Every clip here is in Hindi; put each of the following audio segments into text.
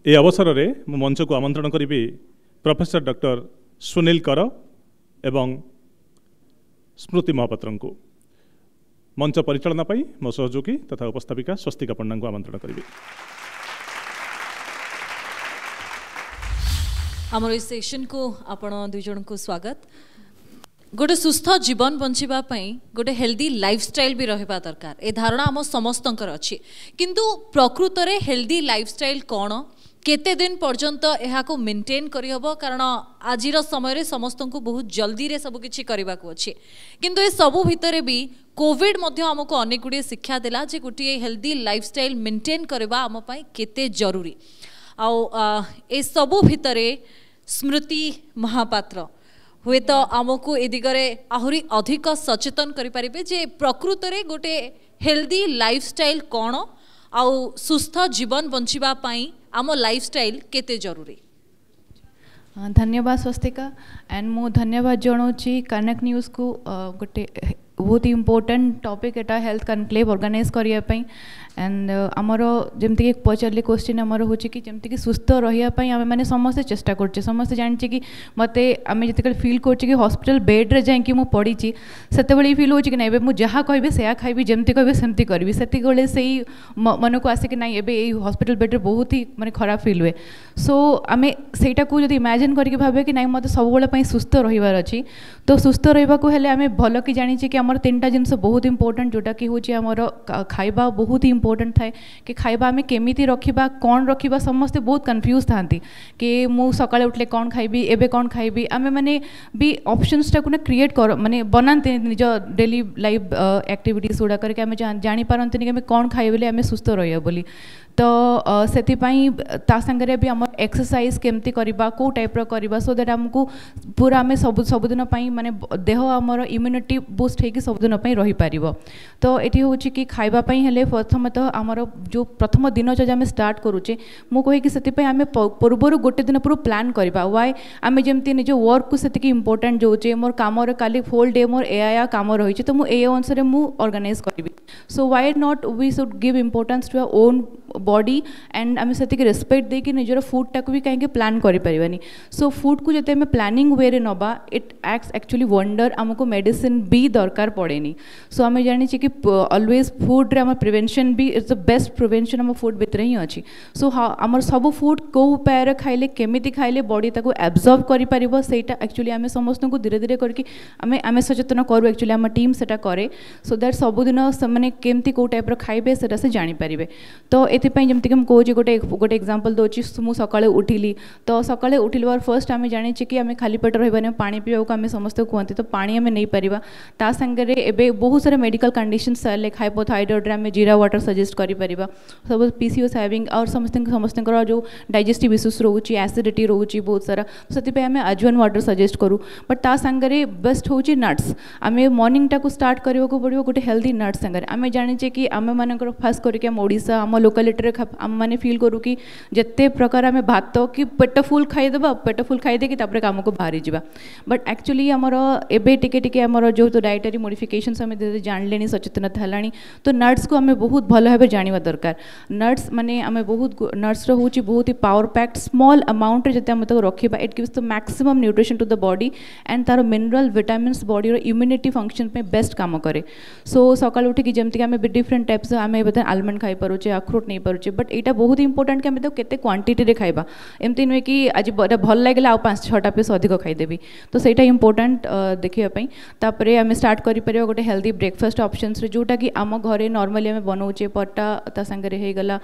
ए अवसर में मु मंच को आमंत्रण करी प्रोफेसर डॉक्टर सुनील कर एवं स्मृति महापात्र को मंच परिचालना पाई मो सहयोगी तथा उपस्थापिका स्वस्तिका पंडा को आमंत्रण करी। आमर इस सेशन को आपण दुई जन को स्वागत। गोटे सुस्थ जीवन बंचिबा पई गोटे हेल्दी लाइफस्टाइल भी रहिबा दरकार ए धारणा आम समस्तंकर अछि, किंतु प्रकृत रे हेल्दी लाइफस्टाइल कोन केते दिन पर्यंत एहा को मेंटेन करि हबो, कारण आजिर समय रे समस्त को बहुत जल्दी रे सब किछि करबा को अछि, किंतु ए सबु भितरे भी कोविड मध्य हमको अनेक गुडी शिक्षा देला जे गोटे हेल्दी लाइफस्टाइल मेंटेन करबा आम पई केते जरूरी। आ ए सबु भितरे स्मृति महापात्र हुए तो आमको ए दिगरे आहुरी अधिक सचेतन करि परिबे जे प्रकृत रे गोटे हेल्दी लाइफस्टाइल कोन आउ सुस्थ जीवन बंचिबा पई आम लाइफस्टाइल केते जरूरी। धन्यवाद स्वस्तिका एंड मु धन्यवाद जनाऊँगी कनेक्ट न्यूज़ को गोटे बहुत ही इम्पोर्टेंट टॉपिक एटा हेल्थ कनक्लेव ऑर्गेनाइज करने एंड आमर जमती पचारे क्वेश्चन आमर हो कि जमती कि सुस्थ रही आम मैंने समस्ते चेष्टा करछे, समस्ते जानी कि मत आम जिते फील कर हॉस्पिटल बेड रे जाकि मु पड़ी से फील हो कि ना एबे मु जहाँ कहे से खाइबी जमती कहे सेमती करी से मन को आसे कि ना एबे हॉस्पिटल बेड रे बहुत ही माने खराब फील हुए। सो आम सेटा को जब इमेजिन करके भावे कि ना मत सब बेले सुस्थ रहिबार अछि, तो सुस्थ रहिबा को हेले आम भल कि जानी कि आमर तीनटा जिनस बहुत इंपोर्टेंट जोटा कि हूँ आमर खाइबा बहुत ही इंपोर्टेंट थाए कि खाइबा आम केमिति रखिबा कौन रखिबा समस्ते बहुत कन्फ्यूज थांती कि मु सकाळे उठले कौन खाइबी एबे कौन खाइबी आम मैंने भी ऑप्शंस टाकू ना क्रिएट कर माने बनाते निज डेली लाइफ एक्टिविटीज गुड़ा करके आम जानी पारंतनी कि आम कौन खाइबे आम सुस्थ रहिबा बोली। तो सेथिपाई ता संगे भी आम एक्सरसाइज केमती करबा को टाइप रो करबा सो दैट हमको पूरा आम सबुदिन माने देह आमर इम्यूनिटी बूस्ट होगी सबुदिन रही पारिबो। तो ये हूँ कि खाइबा हेले प्रथमतः आमर जो प्रथम दिन जो आम स्टार्ट करुचे मु कहि से आम पूर्वर गोटे दिन पूर्व प्लान करबा वाई आम जमती निज वर्क को सेतिकी इंपोर्टेंट जोचे मोर काम काली होल डे मोर एया काम रही तो मुझे अनुसार मु ऑर्गेनाइज करी। So why not we should give importance to our own body and आम से रेस्पेक्ट देकी निजर फूड टाक भी कहीं प्लान करें। सो फूड को जो प्लानिंग वे रे नबा इट एक्ट्स एक्चुअली वंडर, आमको मेडिसिन भी दरकार पड़ेनी। सो आम जानी कि ऑलवेज फूड रे आम प्रिवेंशन भी इट्स द बेस्ट प्रिवेंशन आम फूड भितर ही अच्छी। सो हाँ आम सब फूड कौ उपाय खाइले केमिति खाइले बॉडी ताको एब्जॉर्ब करि परिबो सेटा एक्चुअली आम समस्त को धीरे धीरे करके आम सचेतन करूँ एक्चुअली आम टीम सेटा करे सो दैट सबुदिन से केमती कौ टाइप खाइबे सेटा से जानी पारिबे। तो एथिपाई जमती कि कहूँ गोटे एग्जांपल दोची मु सकाळे उठिली तो सकाळे उठिलवार फर्स्ट आम जानी कि आम खाली पेट रहिबानी पानी पीवा को आम समस्त कहते तो पानी आम नहीं पारिबा। ता संगे एबे बहुत सारा मेडिकल कंडीशंस लाइक हाइपोथायरॉइड आम जीरा वाटर सजेस्ट करि परिबा। सब पीसीओएस हैविंग और समस्त जो डाइजेस्टिव इश्यूज रोची एसिडिटी रोची बहुत सारा से आम आजवन वाटर सजेस्ट करूँ। बट ता संगे बेस्ट हूँ नट्स आम मॉर्निंग टाक स्टार्ट करने को पड़ो गोटे हेल्दी नट्स संगे आम जाने कि आम मानकर खास करके आम ओडिशा आम लोकालिटी आम मैंने फील करूँ कि जिते प्रकार आम भात कि पेट फुल खाईदेबा पेट फुल खाईदे कि काम को बाहरी जावा। बट एक्चुअली आमर एबे टिके टिके आमर जो तो डाइटरी मॉडिफिकेशंस आम जानले सचेतनता है तो नट्स को आम बहुत भल भाव जाना दरकार। नट्स माने आम बहुत नट्स हूँ बहुत ही पावर पैक्ड स्मॉल अमाउंट जिते आम रखा it gives the maximum nutrition to the body and तार mineral vitamins body immunity function पे बेस्ट काम करे। सो सकाल उठिकी जमती आम डिफरेंट टाइप्स आम आलमंड खाई पारुचे अखरोट नहीं पारुचे बट यहाँ बहुत इंपोर्टेंट कि आम केते क्वांटिटी खाइबा एमती नुहे कि आज भल लगे आ 5-6टा पीस अधिक खाईदेवी तो सहीटा इंपोर्टेंट देखापी। तापर आम स्टार्ट कर गोटे हेल्दी ब्रेकफास्ट ऑप्शंस जोटा कि आम घरे नॉर्मली आम बनाऊे पटा ता संगे होगला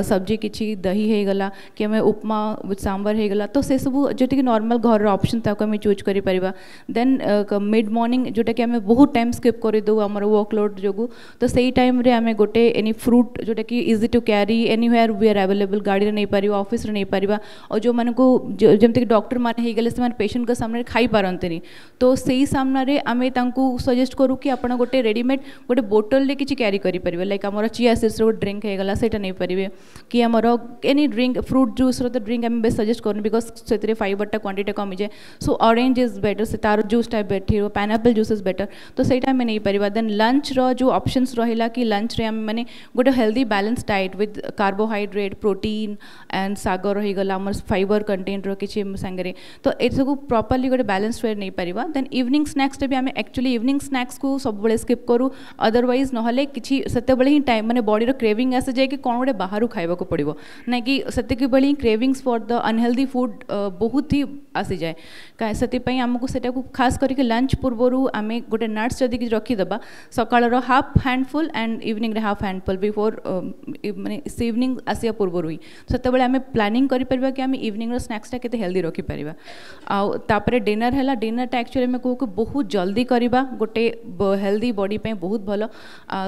सब्जी किसी दही होगला कि आम उपमा विथ सांबर होगला तो से सब जो कि नॉर्मल घर ऑप्शन ताको आम चूज कर पारिबा। देन मिड मॉर्निंग जोटा कि आम बहुत टाइम स्किप कर दो आम वर्कलोड जो तो सही टाइम रे आम गोटे एनी फ्रूट जोटा कि easy to carry anywhere we are available गाड़ी नहीं पार ऑफिस नहीं पार और जो मानक जमती डॉक्टर मैंने होगले से पेशेंट के सामने खाई पारंतनी तो सही सामने आम सजेस्ट करूँ कि आप गोटे रेडीमेड गोटे बोतल किसी कैरी करें लाइक आम चिया सीड्स गोटे ड्रिंक होगला से नहीं पारे कि आमर एनी ड्रिंक फ्रूट जूस रो ड्रिंक आम बेस्ट सजेस्ट करूँ बिकज से फाइबरटा क्वांटिटी कमी जाए। सो ऑरेंज इज बेटर से तार juice type better pineapple juice is better तो सहीटा आम नहीं पार। देन लंच रो जो ऑप्शंस रहा कि लंच रे आम मैंने गोटे healthy balance diet with with carbohydrate protein and sugar रही गला हमर फाइबर कंटेंट रो किछि संगे तो ए सब प्रॉपर्ली गोटे बैलेंस वे नहीं परिबा देन इवनिंग स्नैक्स भी आम एक्चुअली इवनिंग स्नैक्स को सब बेले स्किप करू अदरवाइज नहले किछि सेते बेले ही टाइम माने बॉडी रो क्रेविंग आसे जाय कि कोन गोटे बाहर खाइबा को पड़िबो ना कि सेते बेले ही cravings for the unhealthy food बहुत ही आसी जाए का सेति पई हमको सेटा को खास करके लंच पूर्वरु आमे गोटे नट्स जदि रखी दबा सकाळ रो हाफ हैंडफुल एंड इवनिंग रे हाफ हैंडफुल बिफोर माने इवनिंग आसिया पूर्वरु ही सेते बेले आमे प्लानिंग करि परबा कि आमे इवनिंग रो स्नैक्स ता केते हेल्दी रखी परबा आ तापरे डिनर हैला डिनर ता एक्चुअली में को बहुत जल्दी करबा गोटे हेल्दी बॉडी पे बहुत भलो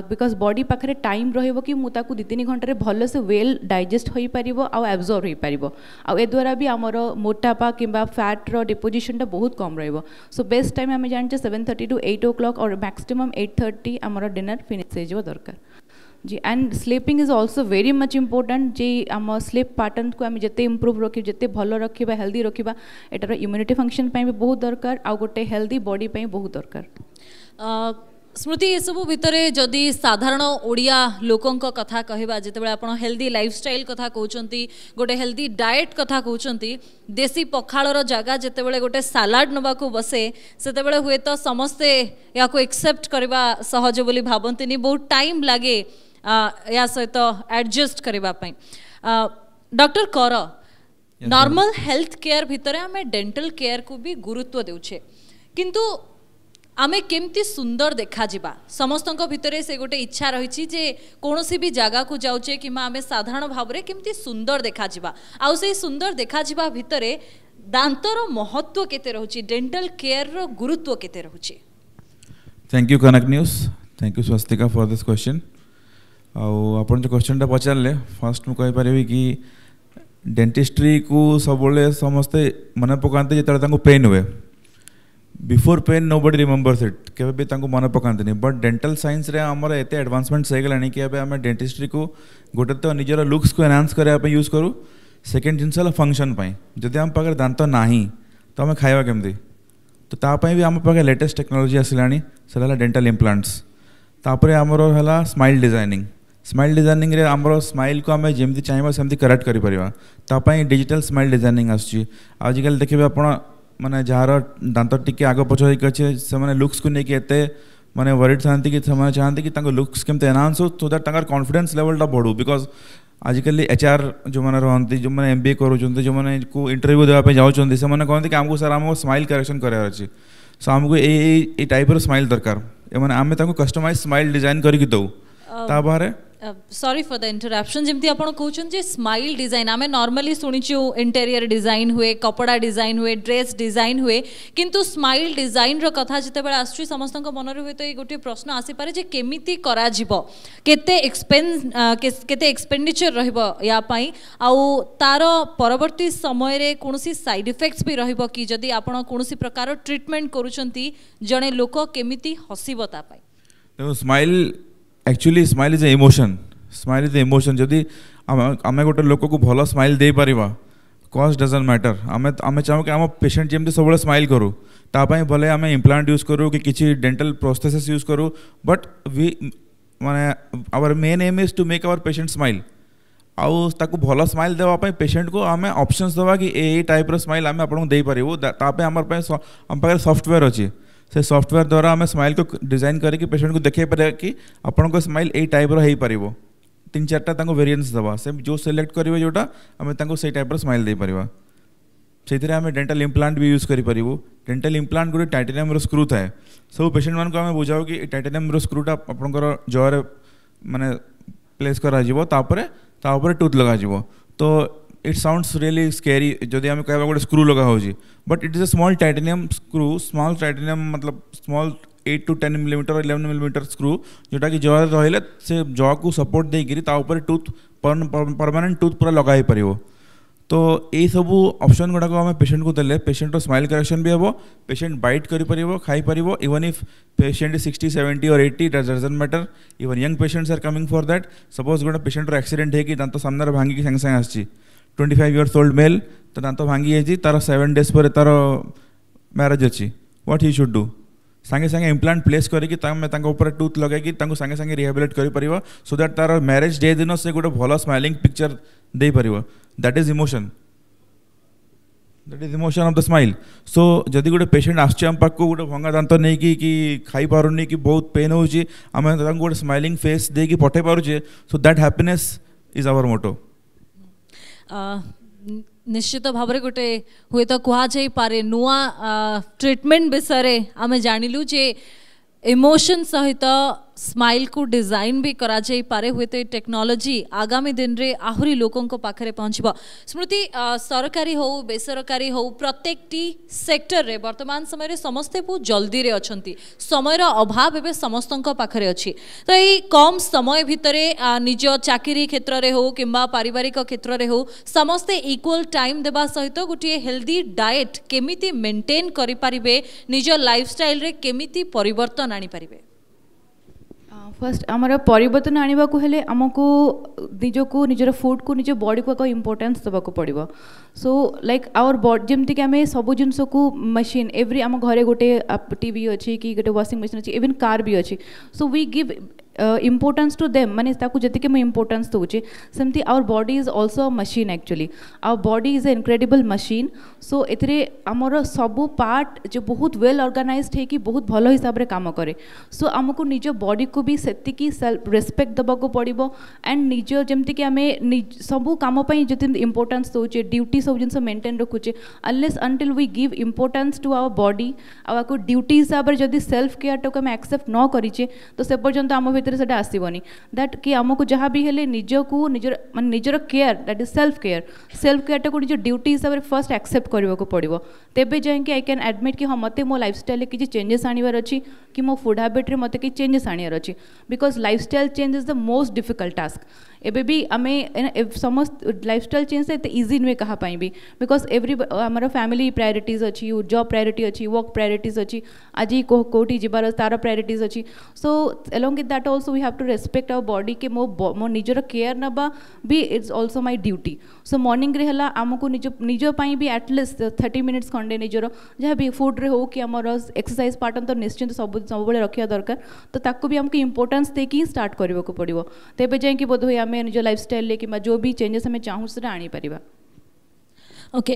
बिकॉज बॉडी पाखरे टाइम रहिबो कि मुता को 2-3 घंटा रे भलो से वेल डाइजेस्ट होई परिबो आ एब्जॉर्ब होई परिबो आ ए द्वारा भी हमर मोटापा किंबा फैट रो डिपोजिशन टा बहुत कम रहिबो सो बेस्ट टाइम हमें जानचे 7:30 to 8 o'clock और मैक्सिमम 8:30 हमर डिनर फिनिश हो जइबो दरकार जी and sleeping is also very much important जी आम स्लीप पैटर्न को आम जिते इम्प्रूव रखी जिते भल रखा हेल्दी रखा एटार इम्यूनिटी फंक्शन पे भी बहुत दरकार आ गोटे हेल्दी बॉडी पे बहुत दरकार स्मृति ये सब भितर जदि साधारण ओडिया लोकों कथा कहबा जिते आप हेल्दी लाइफस्टाइल कथा कहते गोटे हेल्दी डाएट कथा कहते देसी पखाड़ जगह जिते बड़े गोटे सालाड नवा को बसे से हुए तो समस्ते या एक्सेप्ट करवा सहज बोली भावती बहुत टाइम लगे या सहित एडजस्ट करने डॉक्टर कर नॉर्मल हेल्थ केयर भितर आमे डेंटल केयर को भी गुरुत्व देउछे किंतु आमे केमती सुंदर देखा जिबा समस्त भितर से गोटे इच्छा रही जे कौन सी भी जगह को जाऊचे कि आमे साधारण भाव में केमती सुंदर देखा जिबा आउ से सुंदर देखा जिबा भितर दांतर महत्व केते रहउची डेंटल केयर रो गुरुत्व केते रहउची thank you Kanak news thank you Swastika for this question आपन जो क्वेश्चन टा पचारे फर्स्ट मु कहि परिबी कि डेंटिस्ट्री को सब समस्ते मन पकाते जो पेन हुए before pain nobody remembers it केबे भी तांको मन पकांतनी बट डेंटल साइंस रे हमर एते एडवांसमेंट्स हो गलानी कि आम डेंटिस्ट्री को गोटे तो निजर लुक्स को एनहांस करने यूज करूँ सेकेंड जिनस फंक्शन जदि आम पाखे दांत नहीं तो आम खाइबा केमती तो तापाई भी आम पाखे लेटेस्ट टेक्नोलॉजी आसिलानी से डेंटल इम्प्लांट्स तापरे आमर है स्माइल डिजाइनिंग रे आमर स्माइल को आम जमी चाहिए सेमती करेक्ट कर पाई डिजिटल स्माइल डिजाइनिंग आजिकल देखिए आप माने जार दांत टिके आग पछ अच्छे से लुक्स को लेकिन एते माने वरीड था कि चाहते कि लुक्स केमती एनहांस हो सो दैट कॉन्फिडेंस लेवलटा बढ़ू बिकॉज आजिकल HR जो मैंने रहती जो मैंने MBA करूँ जो मैंने को इंटरव्यू देवाई जाऊँच से मैंने कहते कि आमको सर आम स्माइल करेक्शन करार अच्छे सो आमको ये टाइप स्माइल दरकार मैंने आम कस्टमाइज स्माइल डिजाइन करके दऊ ता बाहर सॉरी फॉर द इंटरप्शन जमती आप कहते स्माइल डिजाइन आम नॉर्मली शुणीचु इंटेरियर डिजाइन हुए कपड़ा डिजाइन हुए ड्रेस डिजाइन हुए किंतु स्माइल डिजाइन रो कथा जिते बेले आसुची समस्त मन हुए तो ये गोटे प्रश्न आसी पारे जे केमिति करा जिवो केते एक्सपेंडिचर रहिबो या पई आउ तार परवर्ती समय रे कोनोसी साइड इफेक्ट्स भी रहिबो कि जदि आपण कोनोसी प्रकार ट्रीटमेंट करूचंती जणे लोक केमिति हसिबो ता पई देखो smile actually smile is a emotion जदि आम गोटे लोक को भल smile they Paribas cost doesn't matter आम चाहूँ कि आम पेशेंट जमी सब स्माइल करूँ तापाई भले आम इम्प्लांट यूज करूँ कि किसी डेंटल प्रोस्थेसिस यूज करूँ बट वी माने our main aim is to make our patient smile आउ ताकू भल स्माइल देवाई पेशेंट को आम ऑप्शंस देवा कि ए टाइप स्माइल आम आपको दे पारू तापाई आम पाखे सॉफ्टवेयर अच्छी से सॉफ्टवेयर द्वारा आम स्माइल को डिजाइन करके पेशेंट को देखे पारे कि आपन स्माइल ए टाइप हो पार 3-4टा वेरिएंस दवा से जो सिलेक्ट करेंगे जोटा आम से टाइप स्माइल दे पार से आम डेंटल इम्प्लांट भी यूज करूँ डेंटल इम्प्लांट गोटे टाइटेनियम स्क्रू थाए सब पेशेंट मान को आम बुझाऊ कि टाइटेनियम स्क्रूटा आपंकर जॉरे माने प्लेस कर टूथ लगा तो इट साउंड्स रियली स्केरी जदि आम कह गोटे स्क्रू लगा हो but it is a small titanium screw small titanium मतलब small 8 to 10 millimetre 11 millimetre screw जोटा कि जॉ रही से जॉ को सपोर्ट देकर टूथ परमानेंट टूथ पूरा लगा पार तो ये सब ऑप्शन गुड़ाक आम पेशेंट को देले पेशेंट स्माइल करेक्शन भी हम पेशेंट बाइट कर खाई पार इवन इफ पेशेंट 60, 70 और 80 doesn't matter even young patients are coming for that suppose गोटे पेशेंट एक्सीडेंट है कि दांत सामने भांगिकी सागे सागे आसी 25 years old मेल तो दांत भांगी तार 7 days पर तार मैरेज अच्छी व्हाट ही शुड डू सांगे सांगे इम्प्लांट प्लेस करके टूथ लगे सांगे सांगे रिहेबिलिट कर सो दैट तार मैरिज डे दिन से गोटे भल स्माइलिंग पिक्चर दे पार that is emotion of the smile so जदि गोटे पेशेंट आम पाक गोटे भंगा दांत नहीं कि खाई पारुनी कि बहुत पेन होची आम गोटे स्माइलिंग फेस दे कि पठे पारुचे so that happiness is our motto निश्चित भाव गोटे हुए तो कह जाई पारे नुआ ट्रीटमेंट विषय आम जानिलु जे इमोशन सहित स्माइल को डिजाइन भी करा जाई पारे हुए तो टेक्नोलोजी आगामी दिन रे आहुरी लोकों को पाखरे पहुंचबो स्मृति सरकारी हो बेसरकारी हो प्रत्येक टी सेक्टर रे वर्तमान समय रे समस्ते बहुत जल्दी रे अछंती समय रो अभाव एबे समस्तन को पाखरे अछि तो एई कम समय भितरे निज चाकरी क्षेत्र रे हो किंबा पारिवारिक क्षेत्र रे हो समस्ते इक्वल टाइम देबा सहित गोटे हेल्दी डाइट केमिति मेंटेन करि परिबे निज लाइफस्टाइल रे केमिति परिवर्तन आनी परिबे फर्स्ट आमर परिवर्तन आने को हेले आमको निजको निजर फूड को निज बॉडी को इम्पोर्टेंस देवा पड़ो सो लाइक आवर बॉडी जमती कि आम सब जिन को मशीन एवरी आम घरे गोटे टीवी अच्छी कि गोटे वाशिंग मशीन अच्छी इवन कार भी अच्छी so we give importance to them माने ताकू जति मुझे इम्पोर्टेंस दूचे सेमती our body is also machine actually our body is a incredible machine so एथिरे आमर सबू पार्ट जो बहुत वेल ऑर्गेनाइज्ड है कि बहुत भल हिसाब रे काम करे सो आमको निज बॉडी को भी सेतिकी सेल्फ रेस्पेक्ट देवा पड़ो एंड निज जमती कि आम सबू काम जति इम्पोर्टेंस दूचे ड्यूटी सब जिन मेंटेन रखुचे unless until we give importance to our body आको ड्यूटी हिसाब से जदि सेल्फ केयर टाक आम एक्सेप्ट न करिचे तो से पर्यंत आम भितर से आसबनी दैट कि आमको जहाँ भी हेले निजको निजर मान निजर care that is self care टाक निज ड्यूटी हिसाब से फर्स्ट एक्सेप्ट करने को पड़ो तेबे जाए आई कैन एडमिट कि हाँ मत मो लाइफस्टाइल किसी चेंजेस आनिबार अच्छी कि मो फूड हैबिट रे मत कि चेंजेस आनिबार अच्छी because lifestyle change is the most difficult task एबे भी आम समस्त लाइफस्टाइल चेंज से इजी नुहे कहा भी बिकॉज एवरी आमर फैमिली प्रायोरिटीज अच्छी जॉब प्रायोरिटी अच्छी वर्क प्रायोरिटीज अच्छी आज कोटी जीवार तार प्रायोरिटीज अच्छी so along with that also we have to respect our body के मो निजर केयर नबा भी it's also my duty so morning रे हला आमको निज भी एटलिस्ट 30 मिनिट्स खंडे निजर जहाँ भी फूड रे हो कि आमर एक्सरसाइज पार्टन तो निश्चित सब रखा दरकार तो ताको भी आमको इम्पोर्टेंस देकी स्टार्ट करने को पड़ो तेबे जाए बोध हुए आम निज लाइफस्टाइल कि जो भी चेंजेस आम चाहूँ से आनी पारिबा ओके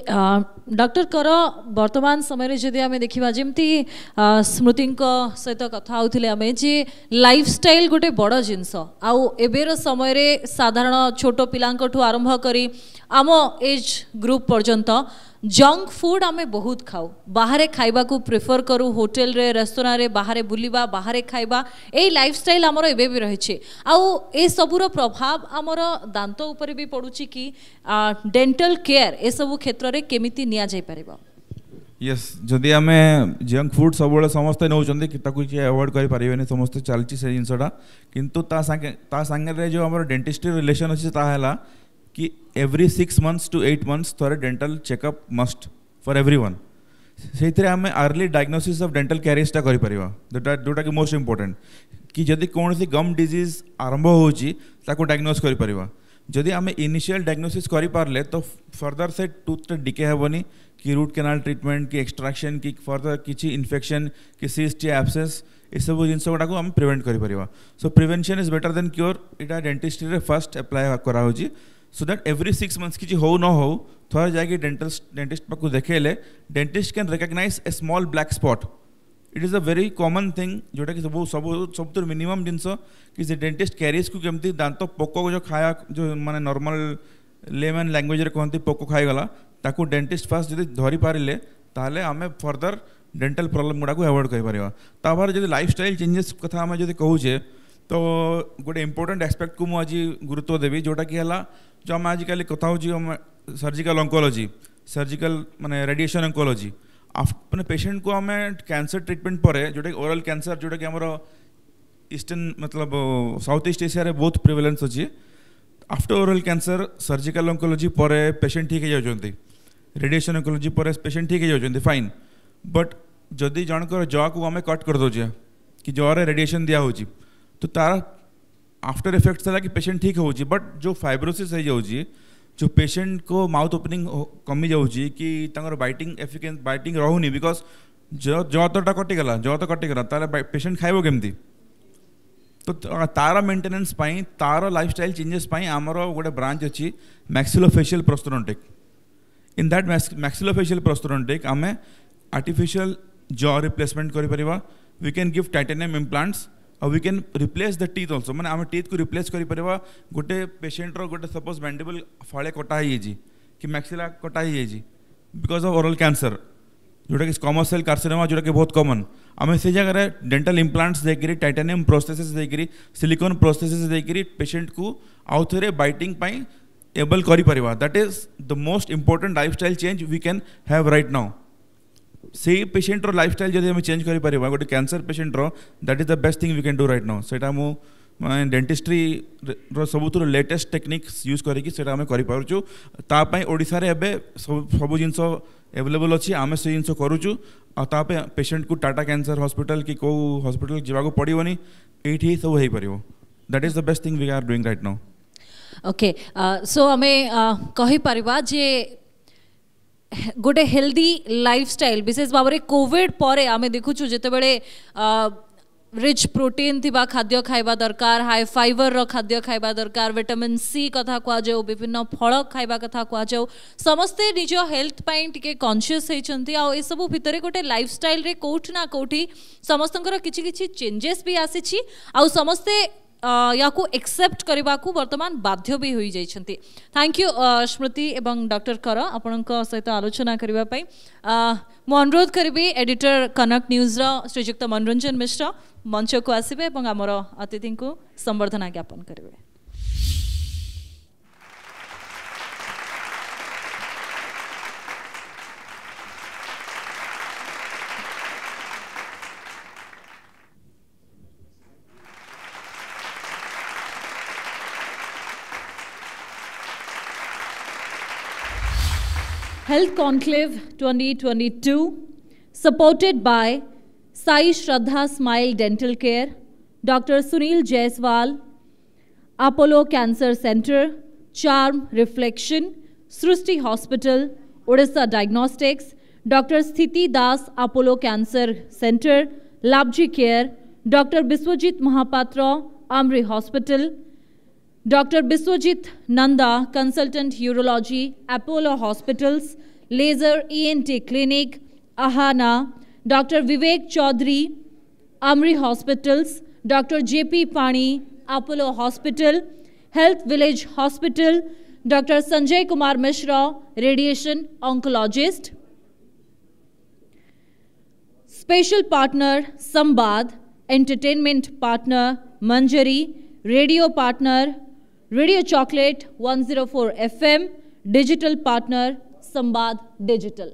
डॉक्टर कर वर्तमान समय जदि आम देखा जमती स्मृति सहित कथा होते आम जे लाइफस्टाइल गोटे बड़ जिनस आउ एबेर समय रे साधारण छोट पिलांकठू आरंभ करी आम एज ग्रुप पर्यंत जंक फूड आम बहुत खाऊ बाहर खाइबा को प्रिफर करूँ होटेल रे रेस्तोरां रे बाहर बुलिबा बाहर खाइबा ए लाइफस्टाइल आमर एबे भी रही आउ ए सबूर प्रभाव आमर दांत उपर भी पड़ुची कि डेंटल केयर ए सबु क्षेत्र रे केमिति निया जाय परिबा यस जदि आम जंक फूड सब समस्ते नौचंदी कि ताकू कि अवॉइड करि परिबेनी समस्ते चलची से जिनसटा किंतु ता संगे रे जो हमर डेंटिस्ट रिलेशन अछि ता हला कि एवरी 6 months to 8 months थोड़े dental checkup must for everyone से आम अर्ली डायग्नोसिस ऑफ डेंटल कैरियसटा करिपरिबा जोटा कि मोस्ट इंपोर्टेंट कि जदि कौन सी गम डिजीज आरंभ होची ताको डायग्नोस करिपरिबा जदि आम इनिशियल डायग्नोसिस करिपारले तो फर्दर से टूथ डिके हेबनी कि रूट कैनाल ट्रीटमेंट कि एक्सट्रैक्शन कि फर्दर किसी इन्फेक्शन कि सिस्ट या एब्सेस ये सब जिन गुड़ा को आम प्रिवेंट करिपरिबा so prevention is better than cure इटा डेंटिस्ट्री रे फर्स्ट अप्लाई करा होची सो दैट एवरी 6 months किसी हो न हो थोड़ा जाके डेंटिस्ट पाक देखेले dentist can recognize a small black spot it is a very common thing जोटा कि सब मिनिमम जिनस कि डेंटिस्ट कैरीज को केमती दांत पोक जो खाया जो माने नॉर्मल लेमन लैंग्वेज रे कहती पोक खाईगला ताकू डेंटिस्ट फास्ट जब धरी पारे ताहले आमे फर्दर डेंटल प्रॉब्लम गुड़ा को अवॉइड करिपरिबा तापर जब लाइफस्टाइल चेंजेस कथा आम जब कहूचे तो गोटे इंपोर्टेंट एस्पेक्ट को मुझे गुरुत्व देवी जोटा कि है जो आम आजिकल कथा हो सर्जिकल ऑन्कोलॉजी सर्जिकल माने रेडिएशन ऑन्कोलॉजी मैंने पेशेंट को आम कैंसर ट्रीटमेंट पर जोटा ओरल कैंसर जोटा कि आमर ईस्टर्न मतलब साउथ ईस्ट एशिया बहुत प्रिवेलेंस अच्छी after oral cancer surgical oncology पर पेशेंट ठीक हो जाती रेडिएशन ऑन्कोलॉजी पर पेशेंट ठीक हो जाती फाइन बट जदि जनकर जॉ को आम कट कर दौचे कि जॉरे रेडिएशन दिया होची तो तार आफ्टर इफेक्ट्स है कि पेशेंट ठीक हो बट जो फाइब्रोसिस हो जाऊँगी जो पेशेंट को माउथ ओपनिंग कमी जाऊँगी कि बाइटिंग एफिकेंस बाइटिंग रहूनी बिकॉज जतटा कटिगला जत कटिगला तार पेशेंट खाइबो केमती तो तार मेंटेनेंस पाई तार लाइफस्टाइल चेंजेस पाई आमर गोटे ब्रांच अच्छी maxillofacial prosthodontic in that maxillofacial prosthodontic आम आर्टिफिशियल जॉ रिप्लेसमेंट करि परिबा we can give titanium implants और we can replace the teeth also मैंने आम टीथ को रिप्लेस करि परिबा गोटे पेशेंट रो गोटे सपोज मैंडिबल फाळे कटा ही जी कि मैक्सिला कटा ही जी बिकॉज ऑफ ओरल कैंसर जोटा कि कमर्शियल कार्सिनोमा जोटा कि बहुत कॉमन आम से जगह डेंटल इम्प्लांट्स देकरी टाइटेनियम प्रोस्थेसिस देकरी सिलिकॉन प्रोस्थेसिस देकरी पेशेंट को आउ थे बाइटिंग पाई एबल करि परिबा that is the most important lifestyle change we can have right now से पेशेंट रो लाइफस्टाइल जदि हम चेंज करि परिबा गोटे कैंसर पेशेंट रो that is the best thing we can do right now सेटा मु डेंटिस्ट्री रो सबुत लेटेस्ट टेक्निक्स यूज करिकी सेटा हम करि पारुछु ता पई ओडिसा रे एबे सब जिंस अवेलेबल अच्छी आम से जिन करुचु आतापे पेशेंट को टाटा कैंसर हॉस्पिटल कि कौ हॉस्पिटल जावाक पड़ोनी ये सब हो पार that is the best thing we are doing right now okay so आम कहि परिबा जे गोटे हेल्दी लाइफस्टाइल विशेष भाव में कोविड पर आम देखुचु जिते बड़े रिच प्रोटीन थिबा खाद्य खाइबा दरकार हाई फाइबर रो खाद्य खाइबा दरकार विटामिन सी कथा कह जाऊ विभिन्न फल खाइबा कथा कह जाऊ समस्ते निज हेल्थ पाई टिके कॉन्शियस होइचंती आ ए सब भितरे गोटे लाइफस्टाइल रे कोठ ना कोठी समस्तंकर किछि किछि चेंजेस भी आसीछि आ समस्ते या को एक्सेप्ट करबा को वर्तमान बाध्य भी होई जाइछंती थैंक यू स्मृति एवं डॉक्टर कर आपनक सहित आलोचना करबा पई मो अनुरोध करबी एडिटर कनक न्यूज रो श्रीयुक्त मनोरंजन मिश्र मंच को आसबे एवं आमर अतिथि को संबर्धना ज्ञापन करबे Health Conclave 2022 supported by Sai Shraddha Smile Dental Care, Dr. Sunil Jaiswal, Apollo Cancer Center, Charm Reflection, Srushti Hospital, Odisha Diagnostics, Dr. Sthiti Das Apollo Cancer Center, Labji Care, Dr. Biswajit Mahapatra Amri Hospital, Dr. Biswajit Nanda Consultant Urology Apollo Hospitals, Laser ENT Clinic Ahana, Dr. Vivek Chaudhary Amri Hospitals, Dr. JP Pani Apollo Hospital, Health Village Hospital, Dr. Sanjay Kumar Mishra Radiation Oncologist. Special partner Sambad, entertainment partner Manjari, radio partner Radio Chocolate 104 FM, digital partner Sambad Digital.